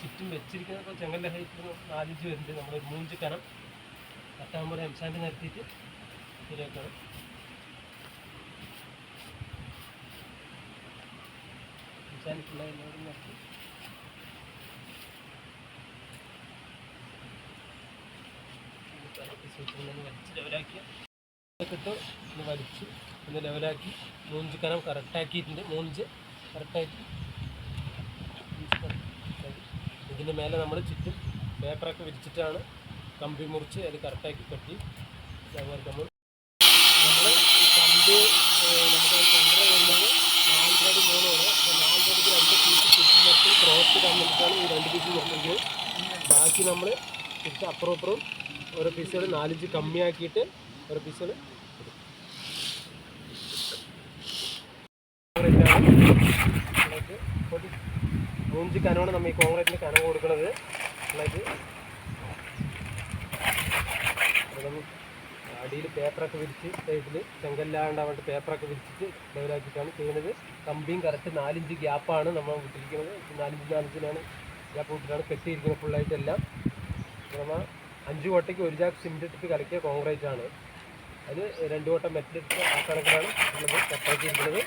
ചുറ്റും വെച്ചിരിക്കുന്നത് ചെങ്കലിൻ്റെ height 4 inch വരുന്നുണ്ട്. നമ്മൾ 3 ഇഞ്ച് കനം കട്ടാകുമ്പോൾ എംസാൻഡ് നിരത്തിയിട്ട് ശരിയാക്കണം. എംസാൻഡ് ഫുള്ളായി എല്ലാവരും നിർത്തി വലിച്ച് ലെവലാക്കിയ ഇട്ട് ഒന്ന് വലിച്ച് ഒന്ന് ലെവലാക്കി 3 ഇഞ്ച് കനം കറക്റ്റാക്കിയിട്ടുണ്ട്. 3 ഇഞ്ച് കറക്റ്റായിട്ട് ഇതിൻ്റെ മേലെ നമ്മൾ ചുറ്റും പേപ്പറൊക്കെ വിരിച്ചിട്ടാണ് കമ്പി മുറിച്ച് അത് കറക്റ്റാക്കി കെട്ടി അതുപോലെ നമ്മൾ ഈ കമ്പി നമുക്ക് സെൻറ്റർ വരുന്നത് 4 അടി 3 ആണ്. അപ്പോൾ 4 അടിക്ക് 2 പീസ് ചുറ്റും ക്രോസ് തന്നിട്ടാണ് ഈ 2 പീസ് നിർമ്മിക്കുന്നത്. ബാക്കി നമ്മൾ തിരിച്ച് അപ്പുറം ഓരോ പീസുകൾ 4 ഇഞ്ച് കമ്മിയാക്കിയിട്ട് ഓരോ പീസുകൾ 3 ഇഞ്ച് കനമാണ് നമ്മൾ ഈ കോൺക്രീറ്റിന് കനം കൊടുക്കുന്നത്. അടിയിൽ പേപ്പറൊക്കെ വിരിച്ച് സൈഡിൽ ചെങ്കല്ലാണ്ടാവേണ്ട പേപ്പറൊക്കെ വിരിച്ചിട്ട് ലെവലാക്കിയിട്ടാണ് ചെയ്യുന്നത്. കമ്പിയും കറക്റ്റ് 4 ഇഞ്ച് ഗ്യാപ്പാണ് നമ്മൾ വിട്ടിരിക്കുന്നത്. 4 ഇഞ്ചിനാണ് ഗ്യാപ്പ് വിട്ടിട്ടാണ് കെട്ടിയിരിക്കുന്നത് ഫുള്ളായിട്ടെല്ലാം. നമ്മൾ 5 കോട്ടയ്ക്ക് 1 ചാക്ക് സിമെൻറ്റ് ഇട്ടിട്ട് കലക്കിയ കോൺക്രീറ്റ് ആണ്. അത് 2 കോട്ട മെറ്റലിട്ട് ആ കണക്കിലാണ് നമ്മൾ കട്ടാക്കിയിരിക്കുന്നത്.